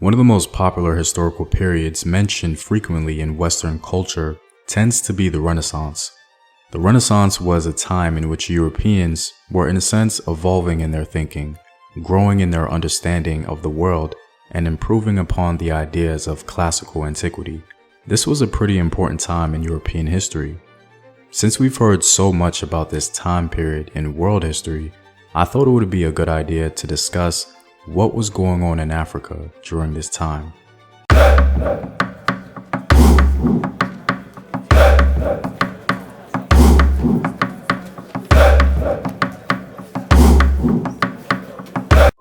One of the most popular historical periods mentioned frequently in Western culture tends to be the Renaissance. The Renaissance was a time in which Europeans were in a sense evolving in their thinking, growing in their understanding of the world, and improving upon the ideas of classical antiquity. This was a pretty important time in European history. Since we've heard so much about this time period in world history, I thought it would be a good idea to discuss what was going on in Africa during this time.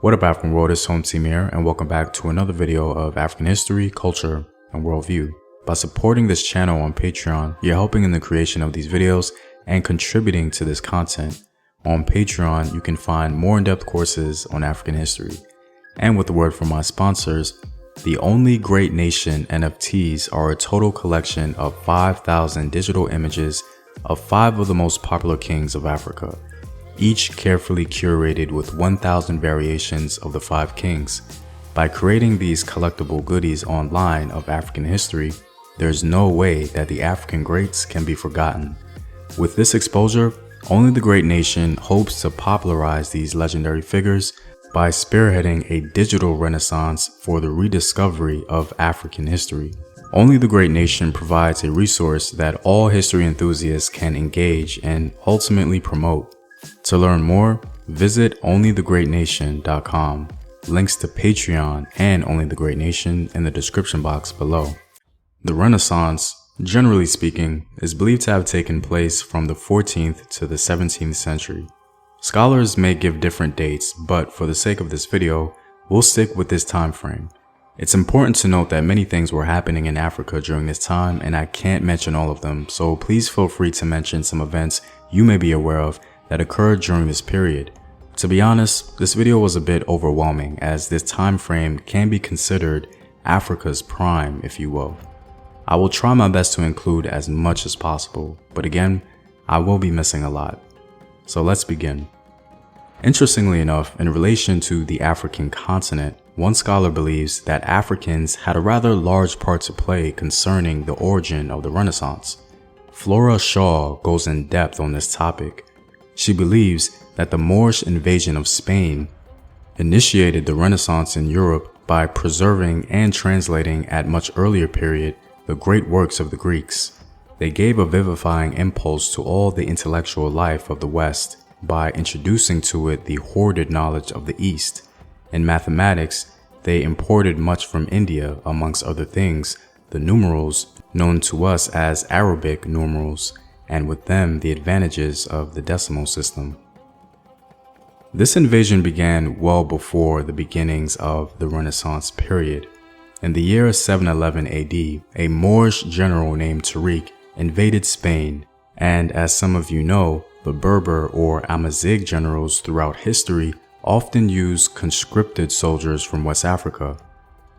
What up, African world? It's Home Team here, and welcome back to another video of African history, culture, and worldview. By supporting this channel on Patreon, you're helping in the creation of these videos and contributing to this content. On Patreon, you can find more in-depth courses on African history. And with the word from my sponsors, the Only Great Nation NFTs are a total collection of 5,000 digital images of 5 of the most popular kings of Africa, each carefully curated with 1,000 variations of the 5 kings. By creating these collectible goodies online of African history, there's no way that the African greats can be forgotten. With this exposure, Only the Great Nation hopes to popularize these legendary figures by spearheading a digital renaissance for the rediscovery of African history. Only the Great Nation provides a resource that all history enthusiasts can engage and ultimately promote. To learn more, visit onlythegreatnation.com. Links to Patreon and Only the Great Nation in the description box below. The Renaissance, generally speaking, is believed to have taken place from the 14th to the 17th century. Scholars may give different dates, but for the sake of this video, we'll stick with this time frame. It's important to note that many things were happening in Africa during this time, and I can't mention all of them, so please feel free to mention some events you may be aware of that occurred during this period. To be honest, this video was a bit overwhelming, as this time frame can be considered Africa's prime, if you will. I will try my best to include as much as possible, but again, I will be missing a lot. So let's begin. Interestingly enough, in relation to the African continent, one scholar believes that Africans had a rather large part to play concerning the origin of the Renaissance. Flora Shaw goes in depth on this topic. She believes that the Moorish invasion of Spain initiated the Renaissance in Europe by preserving and translating at much earlier period the great works of the Greeks. They gave a vivifying impulse to all the intellectual life of the West by introducing to it the hoarded knowledge of the East. In mathematics, they imported much from India, amongst other things, the numerals known to us as Arabic numerals, and with them the advantages of the decimal system. This invasion began well before the beginnings of the Renaissance period. In the year 711 AD, a Moorish general named Tariq invaded Spain, and as some of you know, the Berber or Amazigh generals throughout history often used conscripted soldiers from West Africa.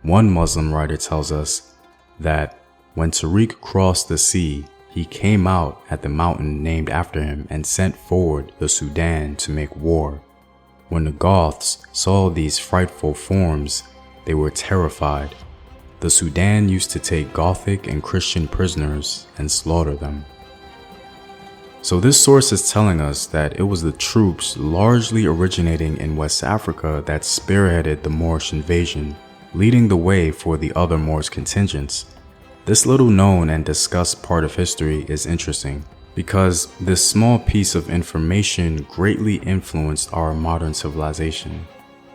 One Muslim writer tells us that when Tariq crossed the sea, he came out at the mountain named after him and sent forward the Sudan to make war. When the Goths saw these frightful forms, they were terrified. The Sudan used to take Gothic and Christian prisoners and slaughter them. So this source is telling us that it was the troops largely originating in West Africa that spearheaded the Moorish invasion, leading the way for the other Moorish contingents. This little known and discussed part of history is interesting because this small piece of information greatly influenced our modern civilization.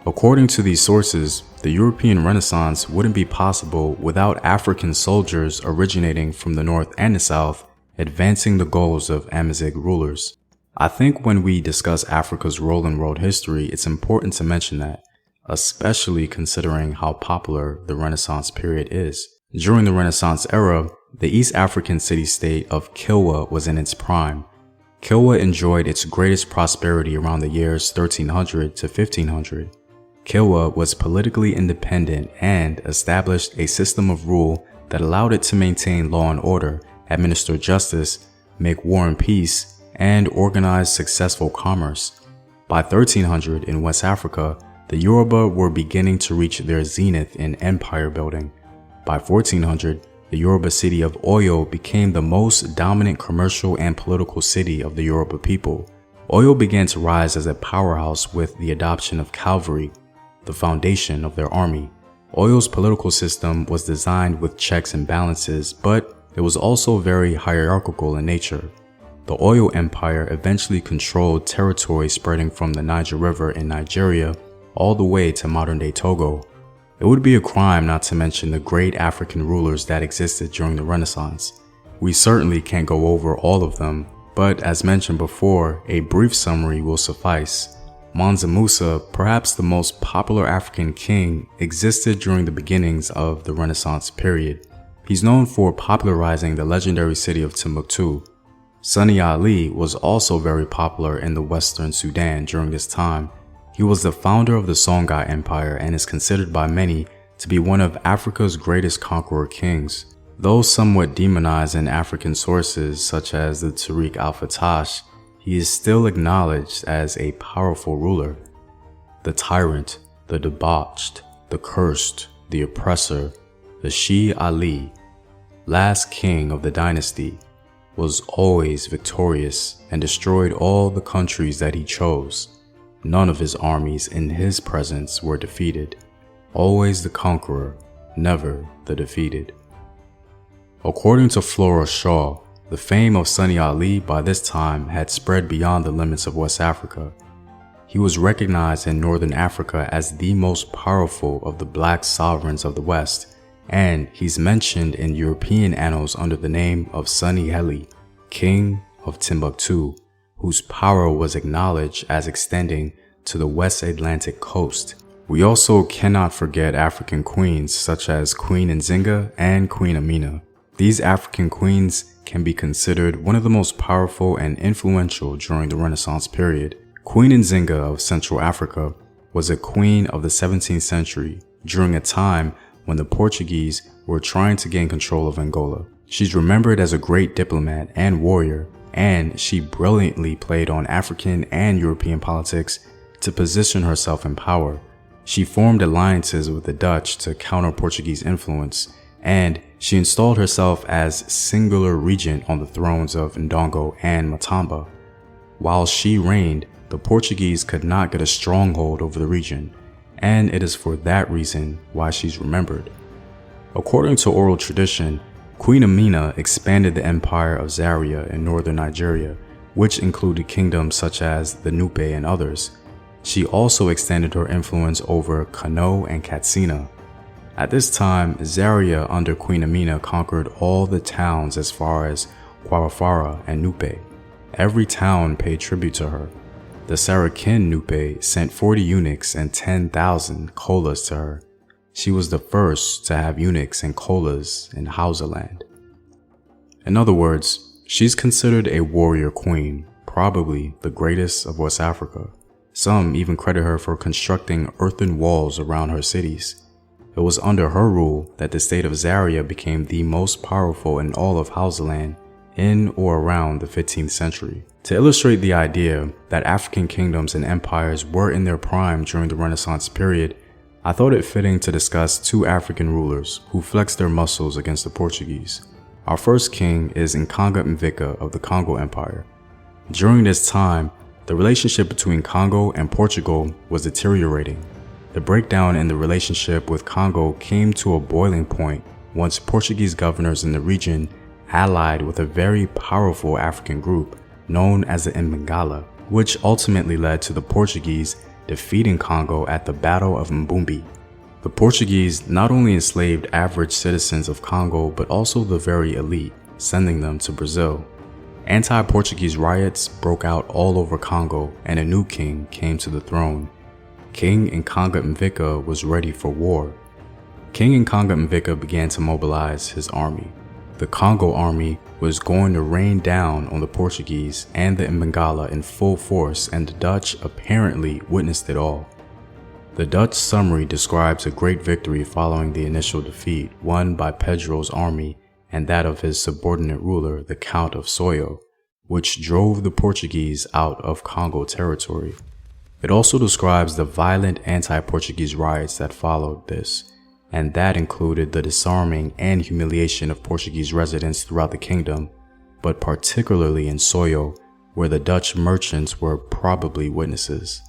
According to these sources, the European Renaissance wouldn't be possible without African soldiers originating from the north and the south, advancing the goals of Amazigh rulers. I think when we discuss Africa's role in world history, it's important to mention that, especially considering how popular the Renaissance period is. During the Renaissance era, the East African city-state of Kilwa was in its prime. Kilwa enjoyed its greatest prosperity around the years 1300 to 1500. Kilwa was politically independent and established a system of rule that allowed it to maintain law and order, administer justice, make war and peace, and organize successful commerce. By 1300 in West Africa, The Yoruba were beginning to reach their zenith in empire building. By 1400, the Yoruba city of Oyo became the most dominant commercial and political city of the Yoruba people. Oyo began to rise as a powerhouse with the adoption of cavalry, the foundation of their army. Oyo's political system was designed with checks and balances, but it was also very hierarchical in nature. The Oyo Empire eventually controlled territory spreading from the Niger River in Nigeria all the way to modern-day Togo. It would be a crime not to mention the great African rulers that existed during the Renaissance. We certainly can't go over all of them, but as mentioned before, a brief summary will suffice. Mansa Musa, perhaps the most popular African king, existed during the beginnings of the Renaissance period. He's known for popularizing the legendary city of Timbuktu. Sunni Ali was also very popular in the Western Sudan during this time. He was the founder of the Songhai Empire and is considered by many to be one of Africa's greatest conqueror kings. Though somewhat demonized in African sources such as the Tariq al-Fatash, he is still acknowledged as a powerful ruler. The tyrant, the debauched, the cursed, the oppressor, the Shi Ali, last king of the dynasty, was always victorious and destroyed all the countries that he chose. None of his armies in his presence were defeated. Always the conqueror, never the defeated. According to Flora Shaw, the fame of Sunni Ali by this time had spread beyond the limits of West Africa. He was recognized in Northern Africa as the most powerful of the black sovereigns of the West, and he's mentioned in European annals under the name of Sunni Heli, King of Timbuktu, whose power was acknowledged as extending to the West Atlantic coast. We also cannot forget African queens such as Queen Nzinga and Queen Amina. These African queens can be considered one of the most powerful and influential during the Renaissance period. Queen Nzinga of Central Africa was a queen of the 17th century during a time when the Portuguese were trying to gain control of Angola. She's remembered as a great diplomat and warrior, and she brilliantly played on African and European politics to position herself in power. She formed alliances with the Dutch to counter Portuguese influence, and she installed herself as singular regent on the thrones of Ndongo and Matamba. While she reigned, the Portuguese could not get a stronghold over the region, and it is for that reason why she's remembered. According to oral tradition, Queen Amina expanded the empire of Zaria in northern Nigeria, which included kingdoms such as the Nupe and others. She also extended her influence over Kano and Katsina. At this time, Zaria under Queen Amina conquered all the towns as far as Kwarafara and Nupe. Every town paid tribute to her. The Sarakin Nupe sent 40 eunuchs and 10,000 kolas to her. She was the first to have eunuchs and kolas in Hausaland. In other words, she's considered a warrior queen, probably the greatest of West Africa. Some even credit her for constructing earthen walls around her cities. It was under her rule that the state of Zaria became the most powerful in all of Hausaland in or around the 15th century. To illustrate the idea that African kingdoms and empires were in their prime during the Renaissance period, I thought it fitting to discuss two African rulers who flexed their muscles against the Portuguese. Our first king is Nkanga Mvika of the Congo Empire. During this time, the relationship between Congo and Portugal was deteriorating. The breakdown in the relationship with Congo came to a boiling point once Portuguese governors in the region allied with a very powerful African group known as the Mbangala, which ultimately led to the Portuguese defeating Congo at the Battle of Mbumbi. The Portuguese not only enslaved average citizens of Congo but also the very elite, sending them to Brazil. Anti-Portuguese riots broke out all over Congo and a new king came to the throne. King Nkanga Mvika was ready for war. King Nkanga Mvika began to mobilize his army. The Congo army was going to rain down on the Portuguese and the Mbangala in full force, and the Dutch apparently witnessed it all. The Dutch summary describes a great victory following the initial defeat won by Pedro's army and that of his subordinate ruler, the Count of Soyo, which drove the Portuguese out of Congo territory. It also describes the violent anti-Portuguese riots that followed this, and that included the disarming and humiliation of Portuguese residents throughout the kingdom, but particularly in Soyo, where the Dutch merchants were probably witnesses.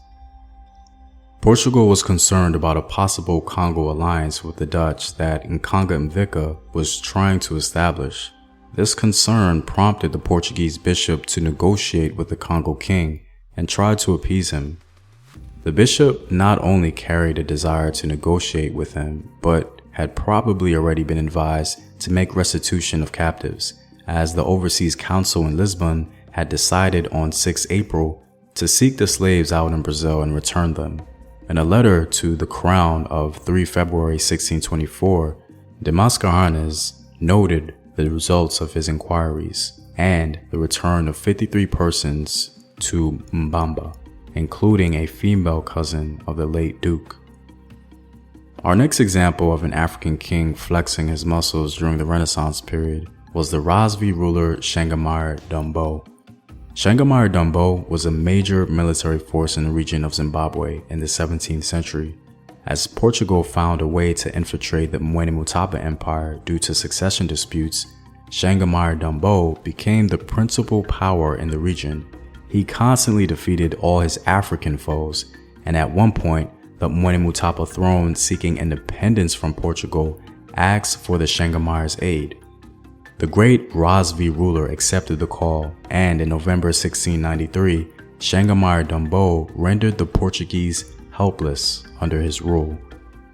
Portugal was concerned about a possible Congo alliance with the Dutch that Nkonga Mvika was trying to establish. This concern prompted the Portuguese bishop to negotiate with the Congo king and try to appease him. The bishop not only carried a desire to negotiate with him, but had probably already been advised to make restitution of captives, as the Overseas Council in Lisbon had decided on 6 April to seek the slaves out in Brazil and return them. In a letter to the Crown of 3 February 1624, de Mascarenhas noted the results of his inquiries and the return of 53 persons to Mbamba, including a female cousin of the late Duke. Our next example of an African king flexing his muscles during the Renaissance period was the Rasvi ruler Shangamire Dombo. Shangamire Dombo was a major military force in the region of Zimbabwe in the 17th century. As Portugal found a way to infiltrate the Mwene Mutapa Empire due to succession disputes, Shangamire Dombo became the principal power in the region. He constantly defeated all his African foes, and at one point, the Mwene Mutapa throne seeking independence from Portugal asked for the Shangamire's aid. The great Rasvi ruler accepted the call, and in November 1693, Shangamire Dombo rendered the Portuguese helpless under his rule.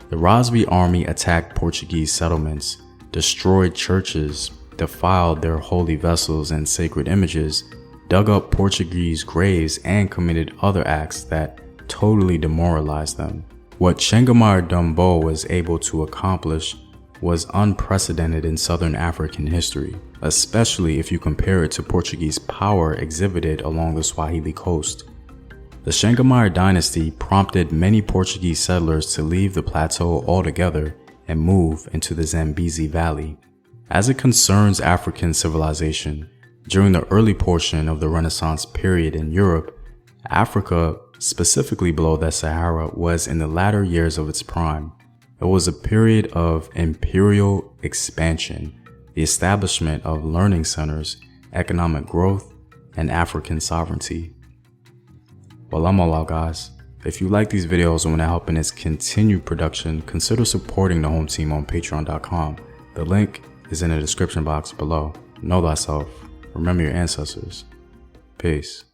The Rasvi army attacked Portuguese settlements, destroyed churches, defiled their holy vessels and sacred images, dug up Portuguese graves, and committed other acts that totally demoralized them. What Shangamire Dombo was able to accomplish was unprecedented in Southern African history, especially if you compare it to Portuguese power exhibited along the Swahili coast. The Shangamire dynasty prompted many Portuguese settlers to leave the plateau altogether and move into the Zambezi Valley. As it concerns African civilization, during the early portion of the Renaissance period in Europe, Africa, specifically below the Sahara, was in the latter years of its prime. It was a period of imperial expansion, the establishment of learning centers, economic growth, and African sovereignty. Well, I'm all out, guys. If you like these videos and want to help in its continued production, consider supporting the home team on patreon.com. The link is in the description box below. Know thyself. Remember your ancestors. Peace.